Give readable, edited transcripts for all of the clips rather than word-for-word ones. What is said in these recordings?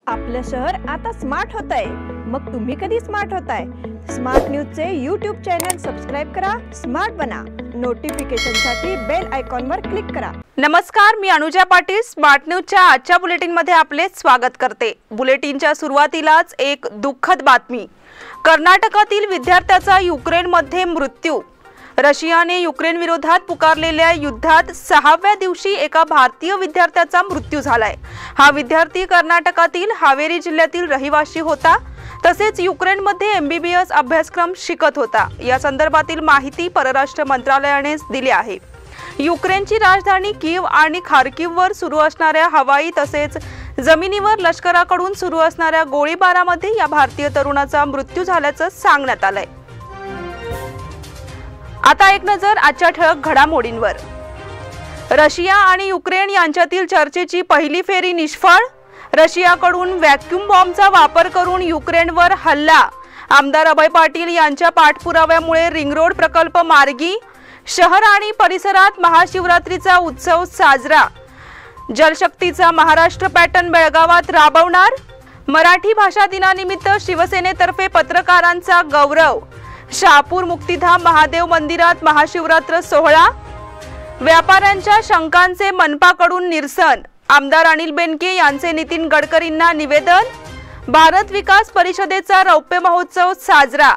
आपलं शहर आता स्मार्ट होत आहे। मग तुम्ही कधी स्मार्ट होताय? स्मार्ट न्यूजचे यूट्यूब चॅनल सबस्क्राइब करा, स्मार्ट बना। नोटिफिकेशनसाठी बेल आयकॉनवर क्लिक करा। नमस्कार, मी अनुजा पाटील स्मार्ट न्यूजच्या आजच्या बुलेटिनमध्ये आपले स्वागत करते। बुलेटिनच्या सुरुवातीलाच एक दुःखद बातमी। कर्नाटकातील विद्यार्थ्याचा युक्रेनमध्ये मृत्यू। रशियाने युक्रेन विरोधात पुकारलेल्या युद्धात 6व्या दिवशी एका भारतीय विद्यार्थ्याचा मृत्यू झालाय। हा विद्यार्थी कर्नाटकातील हावेरी जिल्ह्यातील रहिवासी होता, तसेच युक्रेनमध्ये एमबीबीएस अभ्यासक्रम शिकत होता। या संदर्भातील माहिती परराष्ट्र मंत्रालयाने दिली आहे। युक्रेनची राजधानी कीव आणि खार्किव्हवर सुरू असणाऱ्या हवाई तसेच जमिनीवर लष्कराकडून सुरू असणाऱ्या गोळीबारामध्ये या भारतीय तरुणाचा मृत्यू झाल्याचं सांगण्यात आलंय। आता एक नजर आजच्या ठळक घडामोडींवर। रशिया आणि युक्रेन यांच्यातील चर्चेची पहिली फेरी निष्फळ। रशियाकडून व्हॅक्यूम बॉम्बचा वापर करून युक्रेनवर हल्ला। आमदार अभय पाटील यांच्या पाठपुराव्यामुळे रिंग रोड प्रकल्प मार्गी। शहर आणि परिसरात महाशिवरात्रीचा उत्सव साजरा। जलशक्तीचा महाराष्ट्र पॅटर्न बेळगावात राबवणार। मराठी भाषा दिनानिमित्त शिवसेनेतर्फे पत्रकारांचा गौरव। शहापूर मुक्तिधाम महादेव मंदिरात महाशिवरात्र सोहळा। व्यापाऱ्यांच्या शंकांचे मनपाकडून निरसन। आमदार अनिल बेनके यांचे नितीन गडकरींना निवेदन। भारत विकास परिषदेचा रौप्य महोत्सव साजरा।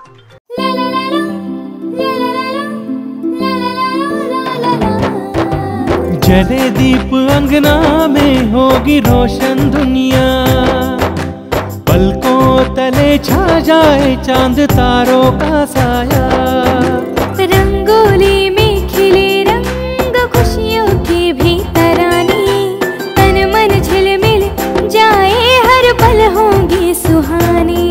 जले दीप अंगना में होगी रोशन दुनिया। पलकों तले छा जाए चांद तारों का साया। रंगोली में खिले रंग खुशियों के भी तराने। तन मन झिलमिल जाए हर पल होंगे सुहाने।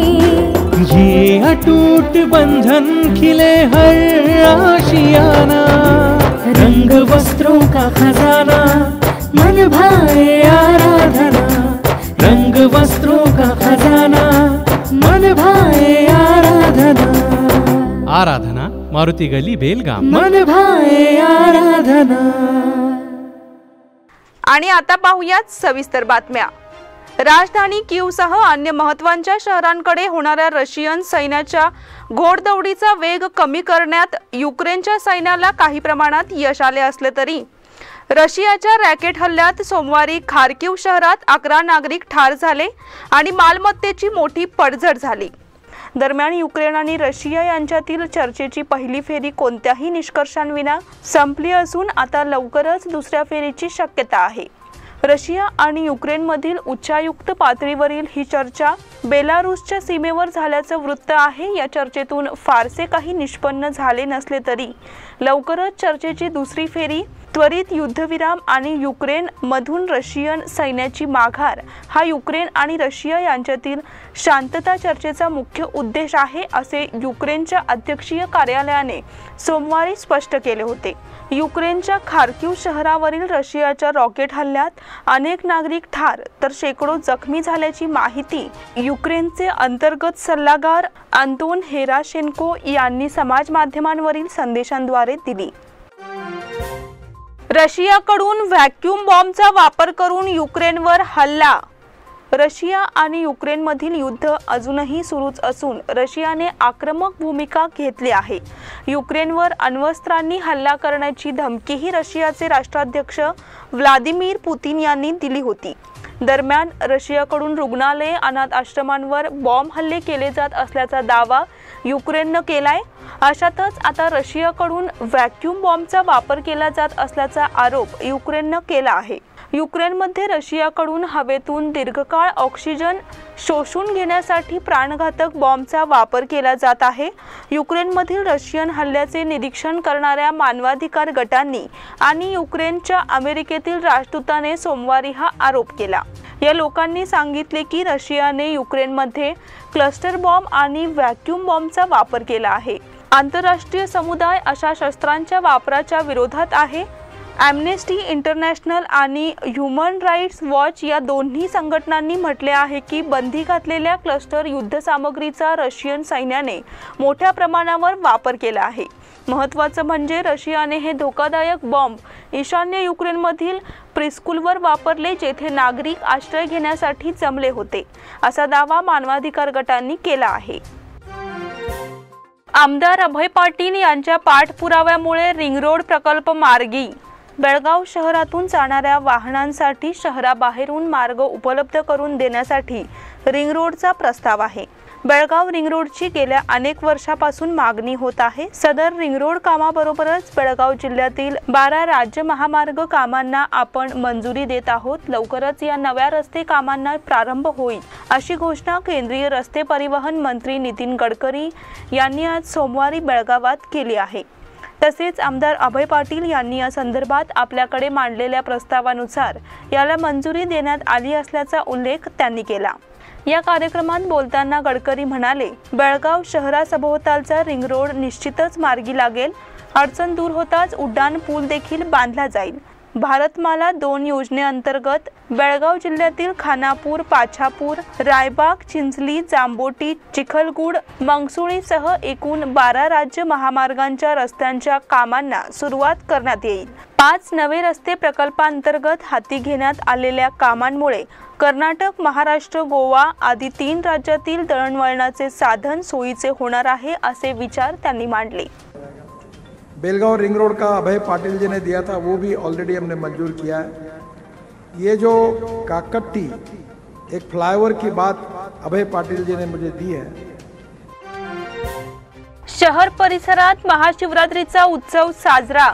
ये अटूट बंधन खिले हर आशियाना। रंग वस्त्रों का खजाना मन भाए आराधना। रंग वस्त्रों का खजाना मन भाए आराधना। आराधना मारुती गली बेलगाम मन भाए आराधना। आणि आता पाहूयात सविस्तर बातम्या। राजधानी कीवसह अन्य महत्त्वाच्या शहरांकडे होणाऱ्या रशियन सैन्याच्या घोडदौडीचा वेग कमी करण्यात युक्रेनच्या सैन्याला काही प्रमाणात यश आले असले तरी रशियाच्या रॉकेट हल्ल्यात सोमवारी खार्किव्ह शहरात 11 नागरिक ठार झाले आणि मालमत्तेची मोठी पडझड झाली। दरम्यान युक्रेन आणि रशिया यांच्यातील चर्चेची पहिली फेरी कोणत्याही निष्कर्षांविना संपली असून आता लवकरच दुसऱ्या फेरीची शक्यता आहे। रशिया आणि युक्रेनमधील उच्चायुक्त पातळीवरील ही चर्चा बेलारूसच्या सीमेवर झाल्याचं वृत्त आहे। या चर्चेतून फारसे काही निष्पन्न झाले नसले तरी लवकरच चर्चेची दुसरी फेरी, त्वरित युद्धविराम आणि युक्रेन मधून रशियन सैन्याची माघार हा युक्रेन आणि रशिया यांच्यातील शांतता चर्चेचा मुख्य उद्देश आहे, असे युक्रेनच्या अध्यक्षीय कार्यालयाने सोमवारी स्पष्ट केले होते। युक्रेनच्या खार्किव्ह शहरावरील रशियाच्या रॉकेट हल्ल्यात अनेक नागरिक ठार तर शेकडो जखमी झाल्याची माहिती युक्रेनचे अंतर्गत सल्लागार अंतोन हेराशेन्को यांनी समाज माध्यमांवरील संदेशांद्वारे दिली। रशियाकडून व्हॅक्यूम बॉम्बचा वापर करून युक्रेनवर हल्ला। रशिया आणि युक्रेनमधील युद्ध अजूनही सुरूच असून रशियाने आक्रमक भूमिका घेतली आहे। युक्रेनवर अण्वस्त्रांनी हल्ला करण्याची धमकीही रशियाचे राष्ट्राध्यक्ष व्लादिमीर पुतिन यांनी दिली होती। दरम्यान रशियाकडून रुग्णालये, अनाथ आश्रमांवर बॉम्ब हल्ले केले जात असल्याचा दावा युक्रेननं केलाय। अशातच आता रशियाकडून व्हॅक्यूम बॉम्बचा वापर केला जात असल्याचा आरोप युक्रेननं केला आहे। युक्रेनमध्ये रशियाकडून हवेतून दीर्घकाळ ऑक्सिजन शोषून घेण्यासाठी प्राणघातक बॉम्बचा वापर केला जात आहे। युक्रेनमधील रशियन हल्ल्याचे निरीक्षण करणाऱ्या मानवाधिकार गटांनी आणि युक्रेनच्या अमेरिकेतील राजदूताने सोमवारी हा आरोप केला। या लोकांनी सांगितले की रशियाने युक्रेनमध्ये क्लस्टर बॉम्ब आणि व्हॅक्यूम बॉम्बचा वापर केला आहे। आंतरराष्ट्रीय समुदाय अशा शस्त्रांच्या वापराच्या विरोधात आहे। ॲम्नेस्टी इंटरनॅशनल आणि ह्युमन राईट्स वॉच या दोन्ही संघटनांनी म्हटले आहे की बंदी घातलेल्या क्लस्टर युद्धसामग्रीचा रशियन सैन्याने मोठ्या प्रमाणावर वापर केला आहे। महत्त्वाचं म्हणजे रशियाने हे धोकादायक बॉम्ब ईशान्य युक्रेनमधील प्रिस्कूलवर वापरले, जेथे नागरिक आश्रय घेण्यासाठी जमले होते, असा दावा मानवाधिकार गटांनी केला आहे। आमदार अभय पाटील यांच्या पाठपुराव्यामुळे रिंग रोड प्रकल्प मार्गी। बेळगाव शहरातून जाणाऱ्या वाहनांसाठी शहराबाहेरून मार्ग उपलब्ध करून देण्यासाठी रिंग रोडचा प्रस्ताव आहे। बेळगाव रिंग रोडची गेल्या अनेक वर्षापासून मागणी होत आहे। सदर रिंग रोड कामाबरोबरच बेळगाव जिल्ह्यातील 12 राज्य महामार्ग कामांना आपण मंजुरी देत आहोत। लवकरच या नव्या रस्ते कामांना प्रारंभ होईल, अशी घोषणा केंद्रीय रस्ते परिवहन मंत्री नितीन गडकरी यांनी आज सोमवारी बेळगावात केली आहे। तसेच आमदार अभय पाटील यांनी या संदर्भात आपल्याकडे मांडलेल्या प्रस्तावानुसार याला मंजुरी देण्यात आली असल्याचा उल्लेख त्यांनी केला। या कार्यक्रमात बोलताना गडकरी म्हणाले, बेळगाव शहरासभोवतालचा रिंग रोड निश्चितच मार्गी लागेल। अडचण दूर होताच उड्डाण पूल देखील बांधला जाईल। भारतमाला 2 योजनेअंतर्गत बेळगाव जिल्ह्यातील खानापूर, पाछापूर, रायबाग, चिंचली, जांबोटी, चिखलगूड, मंगसुळीसह एकूण 12 राज्य महामार्गांच्या रस्त्यांच्या कामांना सुरुवात करण्यात येईल। 5 नवे रस्ते प्रकल्पांतर्गत हाती घेण्यात आलेल्या कामांमुळे कर्नाटक, महाराष्ट्र, गोवा आदी 3 राज्यातील दळणवळणाचे साधन सोयीचे होणार आहे, असे विचार त्यांनी मांडले। बेलगांव रिंग रोड का अभय पाटिल जी ने दिया था, वो भी ऑलरेडी हमने मंजूर किया है। ये जो काकट्टी एक फ्लाईओवर की बात अभय पाटिल जी ने मुझे दी है। शहर परिसरात महाशिवरात्रीचा उत्सव साजरा।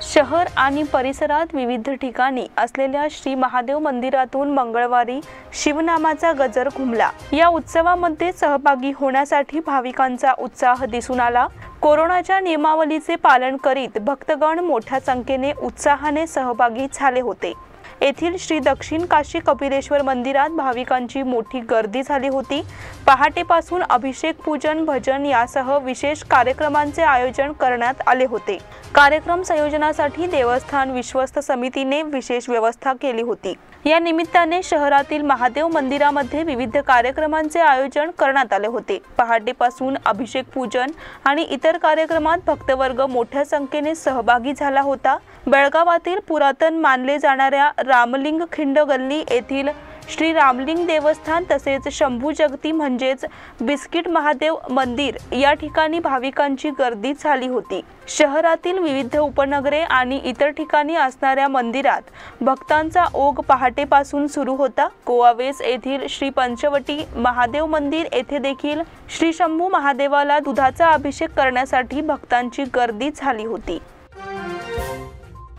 शहर आणि परिसरात विविध ठिकाणी असलेल्या श्री महादेव मंदिरातून मंगळवारी शिवनामाचा गजर घुमला। या उत्सवामध्ये सहभागी होण्यासाठी भाविकांचा उत्साह दिसून आला। कोरोनाच्या नियमावलीचे पालन करीत भक्तगण मोठ्या संख्येने उत्साहाने सहभागी झाले होते। येथील श्री दक्षिण काशी कपिलेश्वर मंदिरात भाविकांची मोठी गर्दी झाली होती। पहाटेपासून अभिषेक, पूजन, भजन यासह विशेष कार्यक्रमांचे आयोजन करण्यात आले होते। कार्यक्रम संयोजनासाठी देवस्थान विश्वस्त समितीने विशेष व्यवस्था केली होती। या निमित्ताने शहरातील महादेव मंदिरामध्ये विविध कार्यक्रमांचे आयोजन करण्यात आले होते। पहाटेपासून अभिषेक, पूजन आणि इतर कार्यक्रमात भक्तवर्ग मोठ्या संख्येने सहभागी झाला होता। बेळगावातील पुरातन मानले जाणाऱ्या रामलिंग खिंड गल्ली येथील श्री रामलिंग देवस्थान तसेच शंभू जगती म्हणजेच बिस्किट महादेव मंदिर या ठिकाणी भाविकांची गर्दी झाली होती। शहरातील विविध उपनगरे आणि इतर ठिकाणी असणाऱ्या मंदिरात भक्तांचा ओघ पहाटेपासून सुरू होता। गोवावेस येथील श्री पंचवटी महादेव मंदिर येथे देखील श्री शंभू महादेवाला दुधाचा अभिषेक करण्यासाठी भक्तांची गर्दी झाली होती।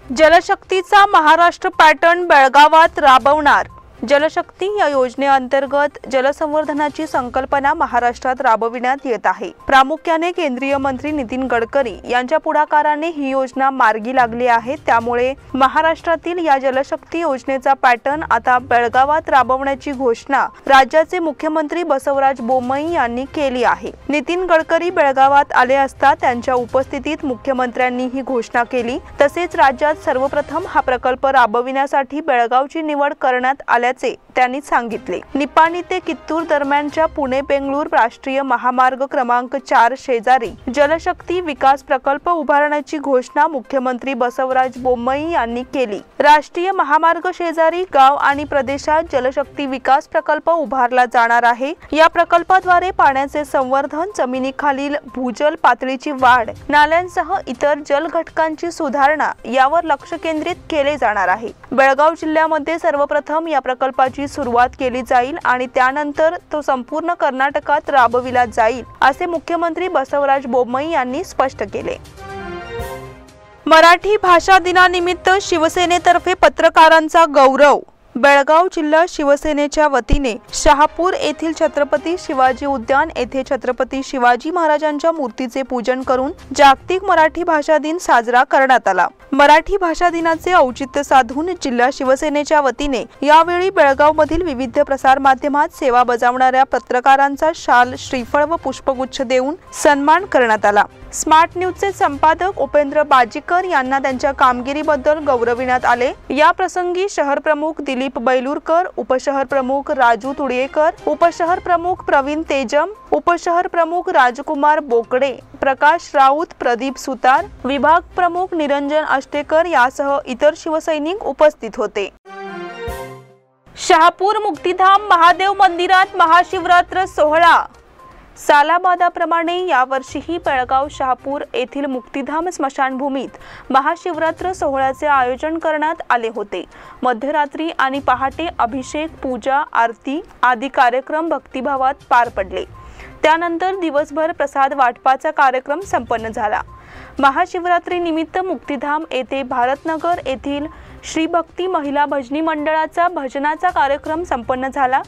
जलशक्तीचा महाराष्ट्र पॅटर्न बेळगावात राबवणार। जलशक्ती या योजनेअंतर्गत जलसंवर्धनाची संकल्पना महाराष्ट्रात राबविण्यात येत आहे। प्रामुख्याने केंद्रीय मंत्री नितीन गडकरी यांच्या पुढाकाराने ही योजना मार्गी लागली आहे। त्यामुळे महाराष्ट्रातील या जलशक्ती योजनेचा पॅटर्न आता बेळगावात राबवण्याची घोषणा राज्याचे मुख्यमंत्री बसवराज बोम्मई यांनी केली आहे। नितीन गडकरी बेळगावात आले असता त्यांच्या उपस्थितीत मुख्यमंत्र्यांनी ही घोषणा केली। तसेच राज्यात सर्वप्रथम हा प्रकल्प राबविण्यासाठी बेळगावची निवड करण्यात आल्याचे त्यांनी सांगितले। निपाणी ते कित्तूर दरम्यानच्या पुणे बेंगळूर राष्ट्रीय महामार्ग क्रमांक 4 शेजारी जलशक्ती विकास प्रकल्प उभारण्याची घोषणा मुख्यमंत्री बसवराज बोम्मई यांनी केली। राष्ट्रीय महामार्ग शेजारी गाव आणि प्रदेशात जलशक्ती विकास प्रकल्प उभारला जाणार आहे। या प्रकल्पाद्वारे पाण्याचे संवर्धन, जमिनीखालील भूजल पातळीची वाढ, नाल्यांसह इतर जल घटकांची सुधारणा यावर लक्ष केंद्रित केले जाणार आहे। बेळगाव जिल्ह्यामध्ये सर्वप्रथम या प्रकल्पाची सुरुवात केली जाईल आणि त्यानंतर तो संपूर्ण कर्नाटकात राबविला जाईल, असे मुख्यमंत्री बसवराज बोम्मई यांनी स्पष्ट केले। मराठी भाषा दिनानिमित्त शिवसेनेतर्फे पत्रकारांचा गौरव। बेळगाव जिल्हा शिवसेनेच्या वतीने शहापूर येथील छत्रपती शिवाजी उद्यान येथे छत्रपती शिवाजी महाराजांच्या मूर्तीचे पूजन करून जागतिक मराठी भाषा दिन साजरा करण्यात आला। मराठी भाषा दिनाचे औचित्य साधून जिल्हा शिवसेनेच्या वतीने यावेळी बेळगाव मधील विविध प्रसार माध्यमात सेवा बजावणाऱ्या पत्रकारांचा शाल, श्रीफळ व पुष्पगुच्छ देऊन सन्मान करण्यात आला। स्मार्ट न्यूजचे संपादक उपेंद्र बाजीकर यांना त्यांच्या कामगिरीबद्दल गौरविण्यात आले। या प्रसंगी शहर प्रमुख दिलीप बैलूरकर, उपशहर प्रमुख राजू तुडयेकर, उपशहर प्रमुख प्रवीण तेजम, उपशहर प्रमुख राजकुमार बोकडे, प्रकाश राऊत, प्रदीप सुतार, विभाग प्रमुख निरंजन अष्टेकर यासह इतर शिवसैनिक उपस्थित होते। शहापूर मुक्तिधाम महादेव मंदिरात महाशिवरात्र सोहळा। सालाबादाप्रमाणे यावर्षीही बेळगाव शहापूर येथील मुक्तिधाम स्मशानभूमीत महाशिवरात्र सोहळ्याचे आयोजन करण्यात आले होते। मध्यरात्री आणि पहाटे अभिषेक, पूजा, आरती आदी कार्यक्रम भक्तिभावात पार पडले। त्यानंतर दिवसभर प्रसाद वाटपाचा कार्यक्रम संपन्न झाला। महाशिवरात्री निमित्त मुक्तिधाम येथे भारतनगर येथील श्री भक्ती महिला भजनी मंडळाचा भजनाचा कार्यक्रम संपन्न झाला।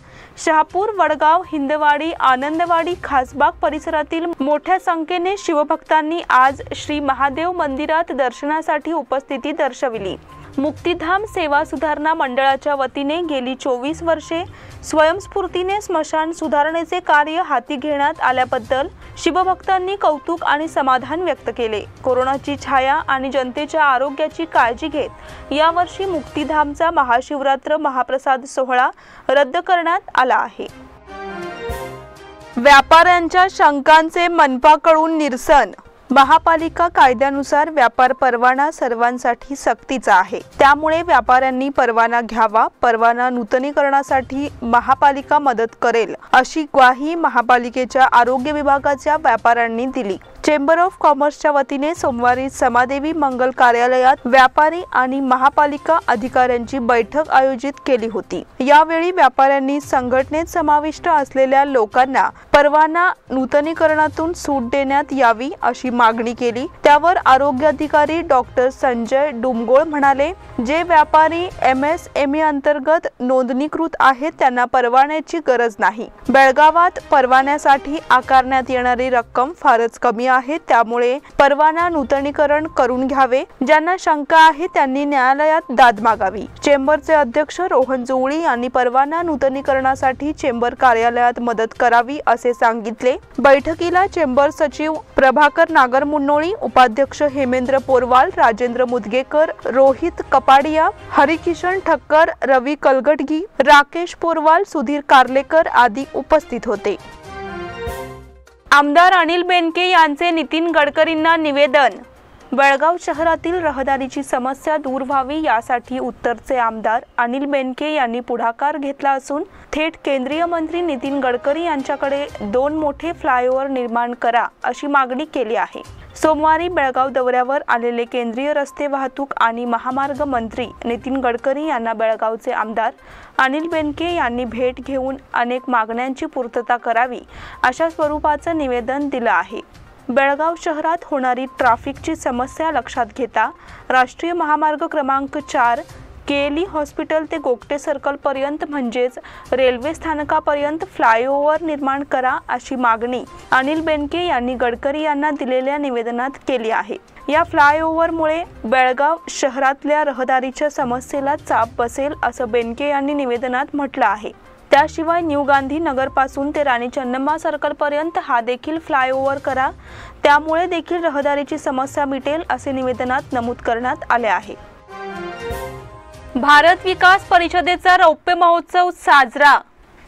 शहापूर, वडगाव, हिंदवाडी, आनंदवाडी, खासबाग परिसरातील मोठ्या संख्येने शिवभक्तांनी आज श्री महादेव मंदिरात दर्शनासाठी उपस्थिती दर्शविली। मुक्तिधाम सेवा सुधारणा मंडळाच्या वतीने गेली 24 वर्षे स्वयंस्फूर्तीने स्मशान सुधारणेचे कार्य हाती घेण्यात आल्याबद्दल शिवभक्तांनी कौतुक आणि समाधान व्यक्त केले। कोरोनाची छाया आणि जनतेच्या आरोग्याची काळजी घेत यावर्षी मुक्तिधामचा महाशिवरात्र महाप्रसाद सोहळा रद्द करण्यात आला आहे। व्यापाऱ्यांच्या शंकांचे मनपाकडून निरसन। महापालिका कायद्यानुसार व्यापार परवाना सर्वांसाठी सक्तीचा आहे, त्यामुळे व्यापाऱ्यांनी परवाना घ्यावा। परवाना नूतनीकरणासाठी महापालिका मदत करेल अशी ग्वाही महापालिकेच्या आरोग्य विभागाच्या व्यापाऱ्यांनी दिली। चेंबर ऑफ कॉमर्सच्या वतीने सोमवारी समादेवी मंगल कार्यालयात व्यापारी आणि महापालिका अधिकाऱ्यांची बैठक आयोजित केली होती। यावेळी व्यापाऱ्यांनी संघटनेत समाविष्ट असलेल्या लोकांना परवाना नूतनीकरणातून सूट देण्यात यावी अशी मागणी केली। त्यावर आरोग्य अधिकारी डॉक्टर संजय डुमगोळ म्हणाले, जे व्यापारी MSME अंतर्गत नोंदणीकृत आहेत त्यांना परवान्याची गरज नाही। बेळगावात परवान्यासाठी आकारण्यात येणारी रक्कम फारच कमी आहे, त्यामुळे परवाना नूतनीकरण करून घ्यावे। ज्यांना शंका आहे त्यांनी न्यायालयात दाद मागावी। चेंबरचे अध्यक्ष रोहन जोळी यांनी परवाना नूतनीकरणासाठी चेंबर कार्यालयात मदत करावी असे सांगितले। बैठकीला चेंबर सचिव प्रभाकर नागरमुन्नोळी, उपाध्यक्ष हेमेंद्र पोरवाल, राजेंद्र मुदगेकर, रोहित कपाडिया, हरिकिशन ठक्कर, रवी कलगटगी, राकेश पोरवाल, सुधीर कारलेकर आदी उपस्थित होते। आमदार अनिल बेनके यांचे नितीन गडकरींना निवेदन। बेळगाव शहरातील रहदारीची समस्या दूर व्हावी यासाठी उत्तरचे आमदार अनिल बेनके यांनी पुढाकार घेतला असून थेट केंद्रीय मंत्री नितीन गडकरी यांच्याकडे 2 मोठे फ्लायओव्हर निर्माण करा अशी मागणी केली आहे। सोमवारी बेळगाव दौऱ्यावर आलेले केंद्रीय रस्ते वाहतूक आणि महामार्ग मंत्री नितीन गडकरी यांना बेळगावचे आमदार अनिल बेनके यांनी भेट घेऊन अनेक मागण्यांची पूर्तता करावी अशा स्वरूपाचं निवेदन दिलं आहे। बेळगाव शहरात होणारी ट्रॅफिकची समस्या लक्षात घेता राष्ट्रीय महामार्ग क्रमांक 4 केली हॉस्पिटल ते गोगटे सर्कल पर्यंत म्हणजेच रेल्वे स्थानकापर्यंत फ्लायओव्हर निर्माण करा अशी मागणी अनिल बेनके यांनी गडकरी यांना दिलेल्या निवेदनात केली आहे। या फ्लायओव्हरमुळे बेळगाव शहरातल्या रहदारीच्या समस्येला चाप बसेल असं बेनके यांनी निवेदनात म्हटलं आहे। त्याशिवाय न्यू गांधी नगरपासून ते राणी चन्नम्मा सर्कल पर्यंत हा देखील फ्लायओव्हर करा, त्यामुळे देखील रहदारीची समस्या मिटेल असे निवेदनात नमूद करण्यात आले आहे। भारत विकास परिषदेचा रौप्य महोत्सव साजरा।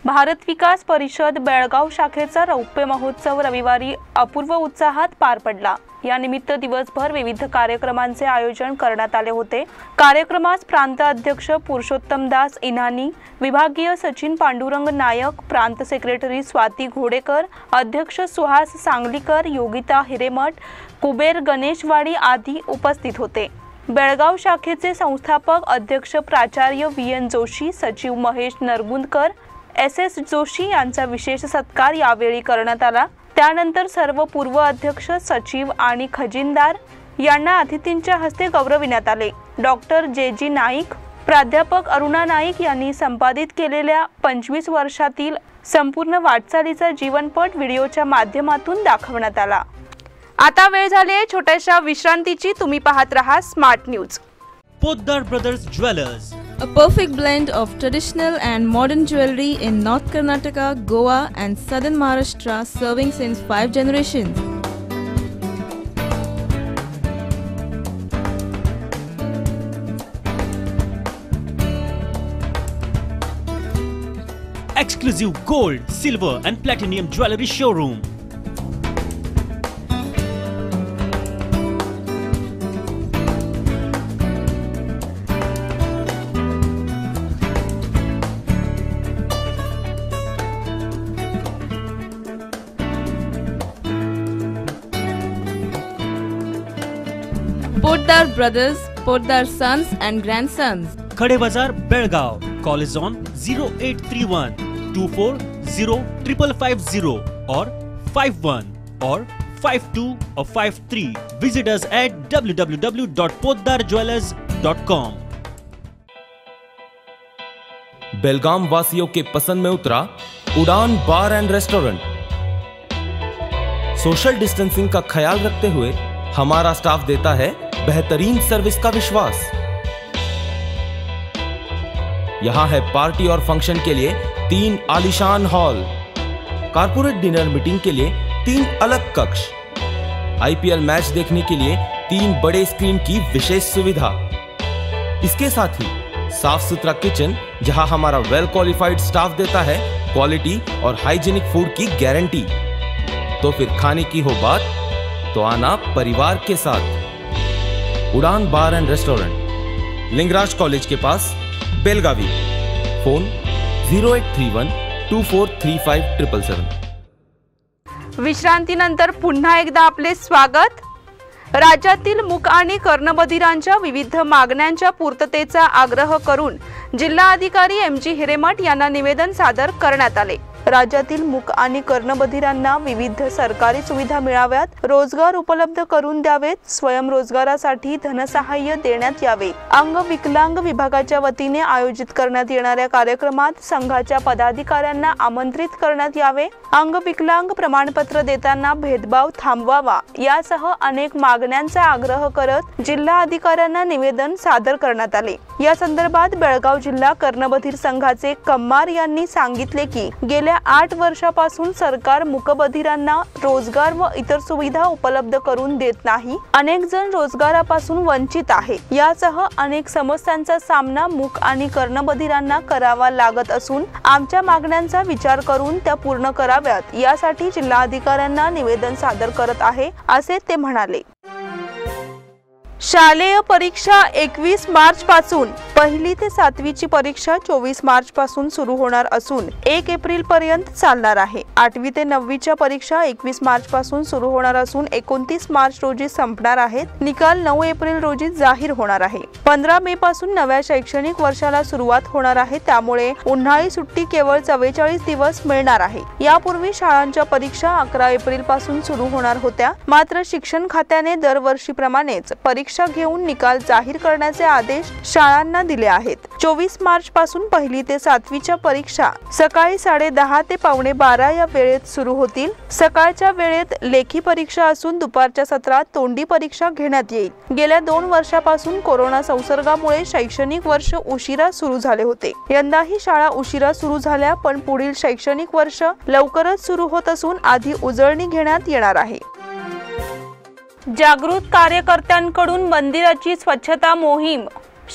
भारत विकास परिषद बेळगाव शाखेचा रौप्य महोत्सव रविवारी अपूर्व उत्साहात पार पडला। या निमित्त दिवसभर विविध कार्यक्रमांचे आयोजन करण्यात आले होते। कार्यक्रमास प्रांत अध्यक्ष पुरुषोत्तम दास इनानी, विभागीय सचिव पांडुरंग नायक, प्रांत सेक्रेटरी स्वाती घोडेकर, अध्यक्ष सुहास सांगलीकर, योगिता हिरेमठ, कुबेर गणेशवाडी आदी उपस्थित होते। बेळगाव शाखेचे संस्थापक अध्यक्ष प्राचार्य VN जोशी, सचिव महेश नरगुंदकर, SS जोशी यांचा विशेष सत्कार यावेळी करण्यात आला। त्यानंतर सर्व पूर्व अध्यक्ष, सचिव आणि खजिनदार यांना अतिथींच्या हस्ते गौरविण्यात आले। डॉक्टर JG नाईक, प्राध्यापक अरुणा नाईक यांनी संपादित केलेल्या 25 वर्षातील संपूर्ण वाटचालीचा जीवनपट व्हिडिओच्या माध्यमातून दाखवण्यात आला। आता वेळ झाली आहे छोट्याशा विश्रांतीची। तुम्ही पाहत रहा smart news. Poddar Brothers Jewelers, A perfect blend of traditional and modern jewelry in North Karnataka, Goa and Southern Maharashtra, serving since 5 generations. exclusive gold, silver and platinum jewelry showroom. Poddar Brothers, Poddar Sons and Grandsons. Khade Bazar, Belgaum. Call is on 0831 240 or 51 or 52 or 53. Visit us at www.poddarjewelers.com. बेलगाम वासियों के पसंद में उतरा उड़ान बार end restaurant. Social distancing का ख्याल रखते हुए हमारा स्टाफ देता है बेहतरीन सर्विस का विश्वास। यहां है पार्टी और फंक्शन के लिए 3 आलीशान हॉल, कारपोरेट डिनर मीटिंग के लिए 3 अलग कक्ष, आईपीएल मैच देखने के लिए 3 बड़े स्क्रीन की विशेष सुविधा। इसके साथ ही साफ सुथरा किचन जहां हमारा वेल क्वालिफाइड स्टाफ देता है क्वालिटी और हाइजीनिक फूड की गारंटी। तो फिर खाने की हो बात तो आना परिवार के साथ। उड़ान बार एंड रेस्टोरेंट, लिंगराज कॉलेज के पास, बेलगावी। फोन 0831 2435 विश्रांतीनंतर पुन्हा एकदा आपले स्वागत। राज्यातील मूक आणि कर्णबधिरांच्या विविध मागण्यांच्या पूर्ततेचा आग्रह करून जिल्हाधिकारी एम.जी. हिरेमठ यांना निवेदन सादर करण्यात आले। राज्यातील मूक आणि कर्णबधिरांना विविध सरकारी सुविधा मिळाव्यात, रोजगार उपलब्ध करून द्यावेत, स्वयंरोजगारासाठी धनसहाय्य देण्यात यावे। अंगविकलांग विभागाच्या वतीने आयोजित करण्यात येणाऱ्या कार्यक्रमात संघाच्या पदाधिकाऱ्यांना आमंत्रित करण्यात यावे। अंगविकलांग प्रमाणपत्र देताना भेदभाव थांबवावा यासह अनेक मागण्यांचा आग्रह करत जिल्हा अधिकाऱ्यांना निवेदन सादर करण्यात आले। या संदर्भात बेळगाव जिल्हा कर्णबधिर संघाचे कम्मार यांनी सांगितले की गेल्या 8 वर्षापासून सरकार मूकबधिरांना रोजगार व इतर सुविधा उपलब्ध करून देत नाही। अनेक जण रोजगारापासून वंचित आहे। यासह अनेक समस्यांचा सामना मूक आणि कर्णबधिरांना करावा लागत असून आमच्या मागण्यांचा विचार करून त्या पूर्ण कराव्यात यासाठी जिल्हाधिकाऱ्यांना निवेदन सादर करत आहे असे ते म्हणाले। शालेय परीक्षा 21 मार्च पासून, 1ली ते 7वी ची परीक्षा 24 मार्च पासून सुरू होणार असून 1 एप्रिल पर्यंत चालणार आहे। 8वी ते 9वी च्या परीक्षा 21 मार्च पासून सुरू होणार असून 29 मार्च रोजी संपणार आहेत। निकाल 9 एप्रिल रोजी जाहीर होणार आहे। 15 मे पासून नव्या शैक्षणिक वर्षाला सुरुवात होणार आहे, त्यामुळे उन्हाळी सुट्टी केवळ 44 दिवस मिळणार आहे। यापूर्वी शाळांच्या परीक्षा 11 एप्रिल पासून सुरू होणार होत्या, मात्र शिक्षण खात्याने दरवर्षीप्रमाणेच परीक्षा घेऊन निकाल जाहीर करण्याचे आदेश शाळांना दिले आहेत। 24 मार्च पासून 1ली ते 7वी च्या परीक्षा सकाळी 10:30 ते 11:15 या वेळेत सुरू होतील। सकाळच्या वेळेत लेखी परीक्षा असून दुपारच्या सत्रात तोंडी परीक्षा घेण्यात येईल। गेल्या 2 वर्षापासून कोरोना संसर्गामुळे शैक्षणिक वर्ष उशिरा सुरू झाले होते। यंदाही शाळा उशिरा सुरू झाल्या, पण पुढील शैक्षणिक वर्ष लवकरच सुरू होत असून आधी उजळणी घेण्यात येणार आहे। जागृत कार्यकर्त्यांकडून मंदिराची स्वच्छता मोहीम।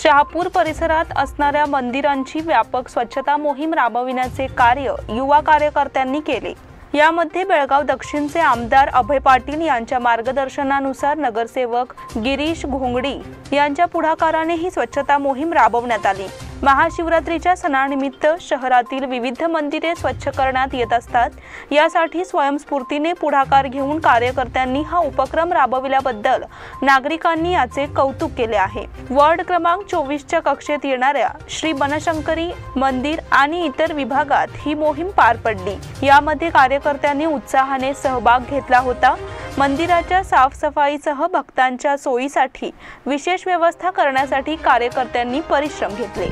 शहापूर परिसरात असणाऱ्या मंदिरांची व्यापक स्वच्छता मोहीम राबविण्याचे कार्य युवा कार्यकर्त्यांनी केले। यामध्ये बेळगाव दक्षिणचे आमदार अभय पाटील यांच्या मार्गदर्शनानुसार नगरसेवक गिरीश घोंगडी यांच्या पुढाकाराने ही स्वच्छता मोहीम राबवण्यात आली। महाशिवरात्रीच्या सणानिमित्त शहरातील विविध मंदिरे स्वच्छ करण्यात येत असतात। यासाठी स्वयंस्फूर्तीने पुढाकार घेऊन कार्यकर्त्यांनी हा उपक्रम राबविल्याबद्दल नागरिकांनी याचे कौतुक केले आहे। वॉर्ड क्रमांक 24 च्या कक्षेत येणाऱ्या श्री बनशंकरी मंदिर आणि इतर विभागात ही मोहीम पार पडली। यामध्ये कार्यकर्त्यांनी उत्साहाने सहभाग घेतला होता। मंदिराच्या साफसफाईसह भक्तांच्या सोयीसाठी विशेष व्यवस्था करण्यासाठी कार्यकर्त्यांनी परिश्रम घेतले।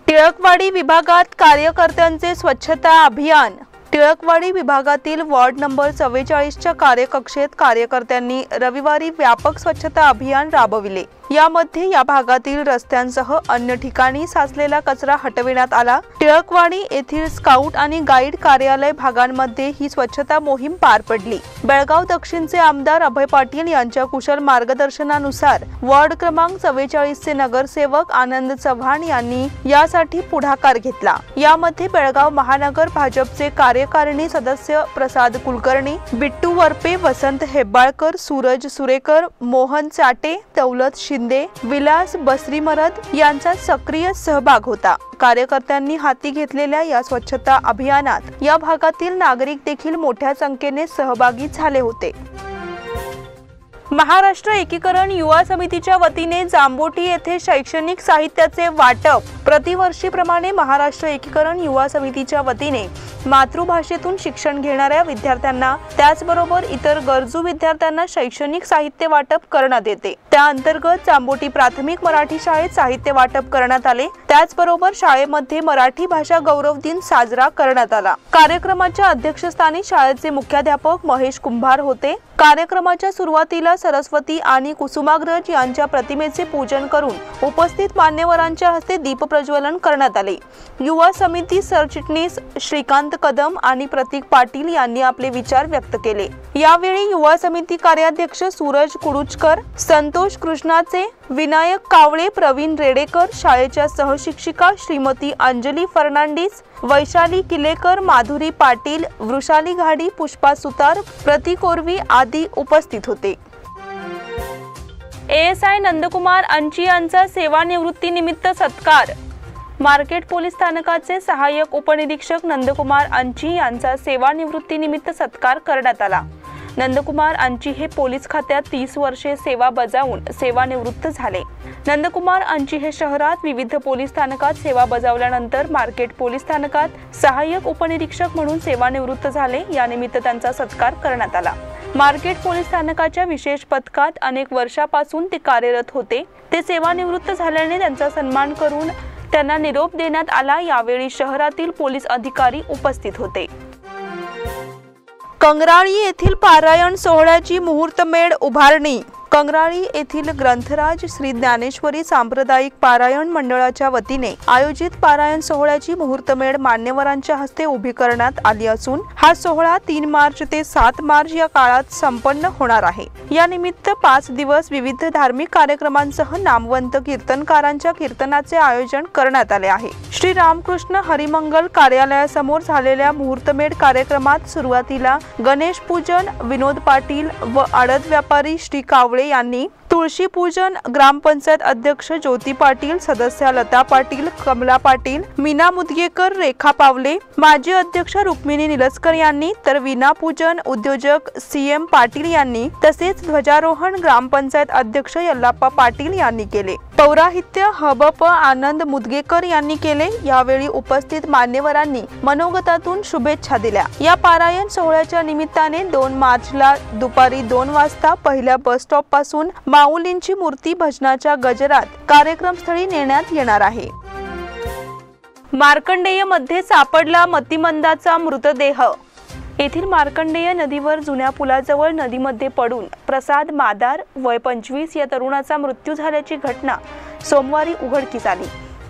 टिळकवाडी विभागात कार्यकर्त्यांचे स्वच्छता अभियान। टिळकवाडी विभागातील वॉर्ड नंबर 44 च्या कार्यकक्षेत कार्यकर्त्यांनी रविवारी व्यापक स्वच्छता अभियान राबविले। यामध्ये या भागातील रस्त्यांसह अन्य ठिकाणी साचलेला कचरा हटविण्यात आला। टिळकवाडी येथील स्काउट आणि गाईड कार्यालय भागांमध्ये ही स्वच्छता मोहीम पार पडली। बेळगाव दक्षिणचे आमदार अभय पाटील यांच्या कुशल मार्गदर्शनानुसार वार्ड क्रमांक 44 चे नगरसेवक आनंद चव्हाण यांनी यासाठी पुढाकार घेतला। यामध्ये बेळगाव महानगर भाजपचे कार्यकारिणी सदस्य प्रसाद कुलकर्णी, बिट्टू वरपे, वसंत हेब्बाळकर, सूरज सुरेकर, मोहन चाटे, दौलत शिंदे, विलास बसरीमरद यांचा सक्रिय सहभाग होता। कार्यकर्त्यांनी हाती घेतलेल्या या स्वच्छता अभियानात या भागातील नागरिक देखील मोठ्या संख्येने सहभागी झाले होते। महाराष्ट्र एकीकरण युवा समितीच्या वतीने जांबोटी येथे शैक्षणिक साहित्याचे वाटप। प्रतिवर्षीप्रमाणे महाराष्ट्र एकीकरण युवा समितीच्या वतीने मातृभाषेतून शिक्षण घेणाऱ्या विद्यार्थ्यांना त्याचबरोबर इतर गरजू विद्यार्थ्यांना शैक्षणिक साहित्य वाटप करण्यात येते। त्या अंतर्गत जांबोटी प्राथमिक मराठी शाळेत साहित्य वाटप करण्यात आले। त्याचबरोबर शाळेमध्ये मराठी भाषा गौरव दिन साजरा करण्यात आला। कार्यक्रमाच्या अध्यक्षस्थानी शाळेचे मुख्याध्यापक महेश कुंभार होते। कार्यक्रमाच्या सुरुवातीला सरस्वती आणि कुसुमाग्रज यांच्या प्रतिमेचे पूजन करून उपस्थित मान्यवरांच्या हस्ते दीप प्रज्वलन करण्यात आले। युवा समिती सरचिटणीस श्रीकांत कदम आणि प्रतीक पाटील यांनी आपले विचार व्यक्त केले। यावेळी युवा समिती कार्याध्यक्ष सूरज कुडुचकर, संतोष कृष्णाचे, विनायक कावळे, प्रवीण रेडेकर, शाळेच्या सहशिक्षिका श्रीमती अंजली फर्नांडिस, वैशाली किलेकर, माधुरी पाटील, वृषाली घाडी, पुष्पा सुतार, प्रतीक ओरवी आदी उपस्थित होते। ASI नंदकुमार अंची यांचा सेवानिवृत्तीनिमित्त सत्कार। मार्केट पोलीस स्थानकाचे सहाय्यक उपनिरीक्षक नंदकुमार अंची यांचा सेवानिवृत्तीनिमित्त सत्कार करण्यात आला। नंदकुमार अंची हे पोलीस खात्यात 30 वर्षे सेवा बजावून सेवानिवृत्त झाले। नंदकुमार अंची हे शहरात विविध पोलीस स्थानकात सेवा बजावल्यानंतर मार्केट पोलीस स्थानकात सहाय्यक उपनिरीक्षक म्हणून सेवानिवृत्त झाले। यानिमित्त त्यांचा सत्कार करण्यात आला। मार्केट पोलीस स्थानकाच्या विशेष पथकात अनेक वर्षापासून ते कार्यरत होते। ते सेवानिवृत्त झाल्याने त्यांचा सन्मान करून त्यांना निरोप देण्यात आला। यावेळी शहरातील पोलीस अधिकारी उपस्थित होते। कंगराळी येथील पारायण सोहळ्याची मुहूर्तमेढ उभारणी। कंगराळी येथील ग्रंथराज श्री ज्ञानेश्वरी सांप्रदायिक पारायण मंडळाच्या वतीने आयोजित पारायण सोहळ्याची मुहूर्तमेढ मान्यवरांच्या हस्ते उभी करण्यात आली असून हा सोहळा 3 मार्च ते 7 मार्च या काळात संपन्न होणार आहे। या निमित्त 5 दिवस विविध धार्मिक कार्यक्रमांसह नामवंत कीर्तनकारांच्या कीर्तनाचे आयोजन करण्यात आले आहे। श्री रामकृष्ण हरिमंगल कार्यालयासमोर झालेल्या मुहूर्तमेढ कार्यक्रमात सुरुवातीला गणेश पूजन विनोद पाटील व आडत व्यापारी श्री कावळे यांनी, तुळशी पूजन ग्रामपंचायत अध्यक्ष ज्योती पाटील, सदस्या लता पाटील, कमला पाटील, मीना मुदगेकर, रेखा पावले, माजी अध्यक्ष रुक्मिणी निलस्कर यांनी, तर विना पूजन उद्योजक CM पाटील यांनी, तसेच ध्वजारोहण ग्रामपंचायत अध्यक्ष यल्लाप्पा पाटील यांनी केले। पौराहित्य हबप आनंद मुदगेकर यांनी केले। यावेळी उपस्थित मान्यवरांनी मनोगतातून शुभेच्छा दिल्या। या पारायण सोहळ्याच्या निमित्ताने 2 मार्चला दुपारी 2 वाजता पहिल्या बस स्टॉप पासून माऊलींची मूर्ती भजनाच्या गजरात कार्यक्रमस्थळी नेण्यात येणार आहे। मार्कंडेय मध्ये सापडला मतिमंदाचा मृतदेह। येथील मार्कंडेय नदीवर जुन्या पुलाजवळ नदीमध्ये पडून प्रसाद मादार वय 25 या तरुणाचा मृत्यू झाल्याची घटना सोमवारी उघडकीस आली।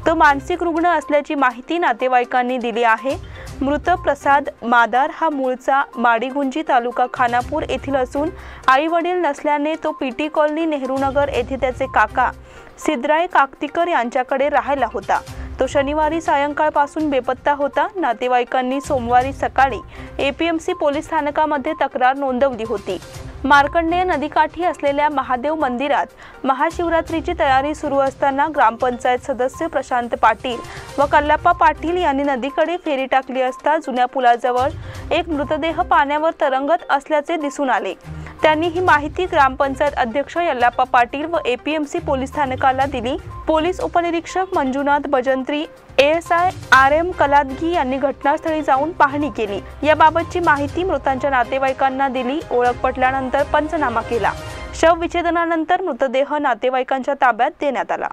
तो मानसिक रुग्ण असल्याची माहिती नातेवाईकांनी दिली आहे। मृत प्रसाद मादार हा मूळचा माडीगुंजी तालुका खानापूर येथील असून आई वडील नसल्याने तो पीटी कॉलनी नेहरूनगर येथे त्याचे काका सिद्धराय काकतीकर यांच्याकडे राहायला होता। तो शनिवारी सायंकाळपासून बेपत्ता होता। नातेवाईकांनी सोमवारी सकाळी APMC पोलीस स्थानकामध्ये तक्रार नोंदवली होती। मार्कंडेय नदीकाठी असलेल्या महादेव मंदिरात महाशिवरात्रीची तयारी सुरू असताना ग्रामपंचायत सदस्य प्रशांत पाटील व कल्लाप्पा पाटील यांनी नदीकडे फेरी टाकली असता जुन्या पुलाजवळ एक मृतदेह पाण्यावर तरंगत असल्याचे दिसून आले। त्यांनी ही माहिती ग्रामपंचायत अध्यक्ष यल्लाप्पा पाटील व APMC पोलीस स्थानकाला दिली। पोलीस उपनिरीक्षक मंजुनाथ भजंत्री ASI RM कलादगी यांनी घटनास्थळी जाऊन पाहणी केली। याबाबतची माहिती मृतांच्या नातेवाईकांना दिली। ओळख पटल्यानंतर पंचनामा केला। शव विच्छेदनानंतर मृतदेह नातेवाईकांच्या ताब्यात देण्यात आला।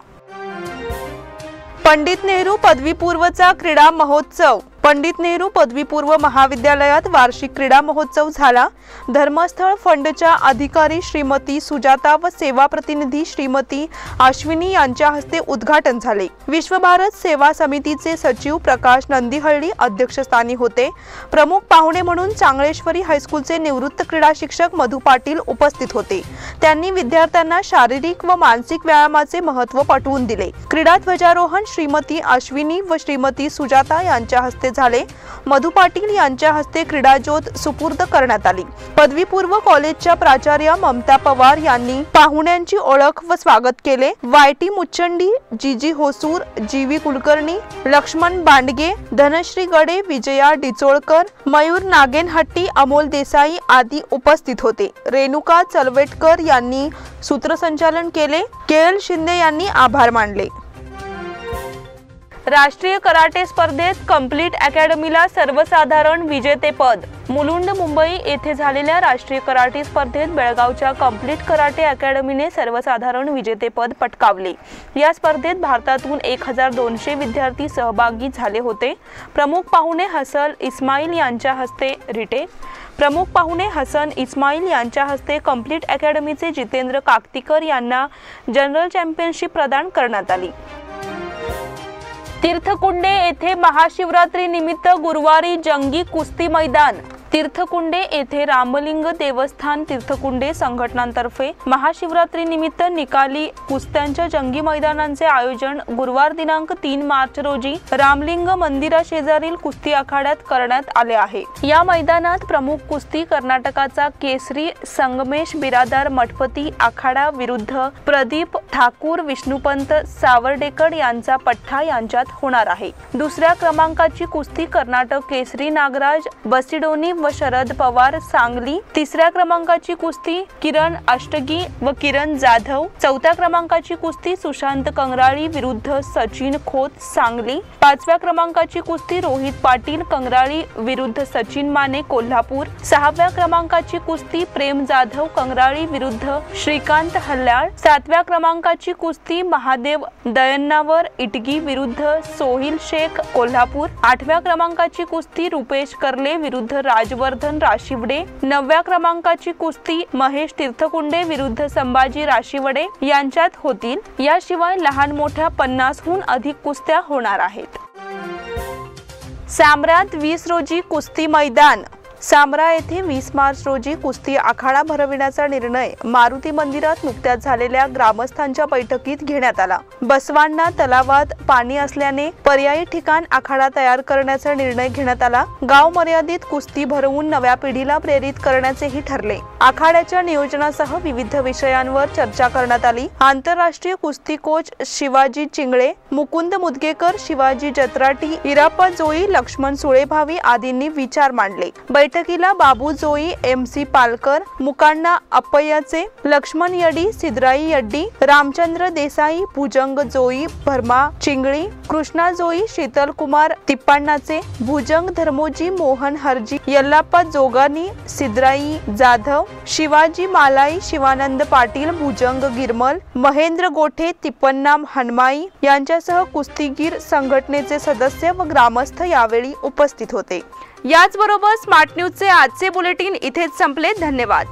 पंडित नेहरू पदवीपूर्वचा क्रीडा महोत्सव। पंडित नेहरू पदवीपूर्व महाविद्यालयात वार्षिक क्रीडा महोत्सव झाला। धर्मस्थळ फंडच्या अधिकारी श्रीमती सुजाता व सेवा प्रतिनिधी श्रीमती अश्विनी यांच्या हस्ते उद्घाटन झाले। विश्व भारत सेवा समितीचे सचिव प्रकाश नंदीहळ्ळी अध्यक्षस्थानी होते। प्रमुख पाहुणे म्हणून चांगलेश्वरी हायस्कूलचे निवृत्त क्रीडा शिक्षक मधु पाटील उपस्थित होते। त्यांनी विद्यार्थ्यांना शारीरिक व मानसिक व्यायामाचे महत्त्व पटवून दिले। क्रीडा ध्वजारोहण श्रीमती अश्विनी व श्रीमती सुजाता यांच्या हस्ते झाले। मधु पाटील यांच्या हस्ते क्रीडा ज्योत सुपूर्द करण्यात आली। पदवीपूर्व कॉलेजच्या प्राचार्य ममता पवार यांनी पाहुण्यांची ओळख व स्वागत केले। वायटी मुच्चंडी, जीजी होसूर, जीवी कुलकर्णी, लक्ष्मण बांडगे, धनश्री गडे, विजया डिचोळकर, मयूर नागेनहट्टी, अमोल देसाई आदी उपस्थित होते। रेणुका चलवेटकर यांनी सूत्रसंचालन केले। केएल शिंदे यांनी आभार मानले। राष्ट्रीय कराटे स्पर्धेत कंप्लीट अकॅडमीला सर्वसाधारण विजेतेपद। मुलुंड मुंबई येथे झालेल्या राष्ट्रीय कराटे स्पर्धेत बेळगावच्या कंप्लीट कराटे अकॅडमीने सर्वसाधारण विजेतेपद पटकावले। या स्पर्धेत भारतातून 1200 विद्यार्थी सहभागी झाले होते। प्रमुख पाहुणे हसन इस्माईल यांच्या हस्ते रिटेक प्रमुख पाहुणे हसन इस्माईल यांच्या हस्ते कंप्लीट अकॅडमीचे जितेंद्र काकतीकर यांना जनरल चॅम्पियनशिप प्रदान करण्यात आली। तीर्थकुंडे येथे महाशिवरात्री निमित्त गुरुवारी जंगी कुस्ती मैदान। तीर्थकुंडे येथे रामलिंग देवस्थान तीर्थकुंडे संघटनांतर्फे महाशिवरात्री निमित्त निकाली कुस्त्यांच्या जंगी मैदानांचे आयोजन गुरुवार दिनांक 3 मार्च रोजी रामलिंग मंदिरा शेजारील कुस्ती आखाड्यात करण्यात आले आहे। या मैदानात प्रमुख कुस्ती कर्नाटकाचा केसरी संगमेश बिरादार मठपती आखाडा विरुद्ध प्रदीप ठाकूर विष्णुपंत सावर्डेकर यांचा पठ्ठा यांच्यात होणार आहे। दुसऱ्या क्रमांकाची कुस्ती कर्नाटक केसरी नागराज बसिडोनी व शरद पवार सांगली। तिसऱ्या क्रमांकाची कुस्ती किरण अष्टगी व किरण जाधव। चौथ्या क्रमांकाची कुस्ती सुशांत कंगराळी विरुद्ध सचिन खोत सांगली। पाचव्या क्रमांकाची कुस्ती रोहित पाटील कंगराळी विरुद्ध सचिन माने कोल्हापूर। सहाव्या क्रमांकाची कुस्ती प्रेम जाधव कंगराळी विरुद्ध श्रीकांत हल्लाळ। सातव्या क्रमांकाची कुस्ती महादेव दयन्नावर इटगी विरुद्ध सोहिल शेख कोल्हापूर। आठव्या क्रमांकाची कुस्ती रुपेश कर्ले विरुद्ध राजवर्धन राशिवडे। नवव्या क्रमांकाची कुस्ती महेश तीर्थकुंडे विरुद्ध संभाजी राशिवडे यांच्यात होतील। याशिवाय लहान मोठ्या 50हून अधिक कुस्त्या होणार आहेत। सामऱ्यात 20 रोजी कुस्ती मैदान। सामरा येथे 20 मार्च रोजी कुस्ती आखाडा भरविण्याचा निर्णय मारुती मंदिरात नुकत्याच झालेल्या ग्रामस्थांच्या बैठकीत घेण्यात आला। बसवांना तलावात पाणी असल्याने पर्यायी ठिकाण आखाडा तयार करण्याचा निर्णय घेण्यात आला। गाव मर्यादित कुस्ती भरवून नव्या पिढीला प्रेरित करण्याचेही ठरले। आखाड्याच्या नियोजनासह विविध विषयांवर चर्चा करण्यात आली। आंतरराष्ट्रीय कुस्ती कोच शिवाजी चिंगळे, मुकुंद मुदगेकर, शिवाजी जत्राटी, इराप्पा जोई, लक्ष्मण सुळेभावी आदींनी विचार मांडले। बैठकीला बाबू जोई, MC पालकर, मुकांना अप्पय्याचे, लक्ष्मण यडी, सिद्धराई यड्डी, रामचंद्र देसाई, भुजंग जोई, भरमा चिंगळी, कृष्णा जोई, शीतल कुमार तिप्पाण्णाचे, भुजंग धर्मोजी, मोहन हरजी, यल्लाप्पा जोगानी, सिद्धराई जाधव, शिवाजी मालाई, शिवानंद पाटील, भुजंग गिरमल, महेंद्र गोठे, तिप्पण्णा हनमाई यांच्यासह कुस्तीगीर संघटनेचे सदस्य व ग्रामस्थ यावेळी उपस्थित होते। याचबरोबर स्मार्ट न्यूजचे आजचे बुलेटिन इथेच संपले। धन्यवाद।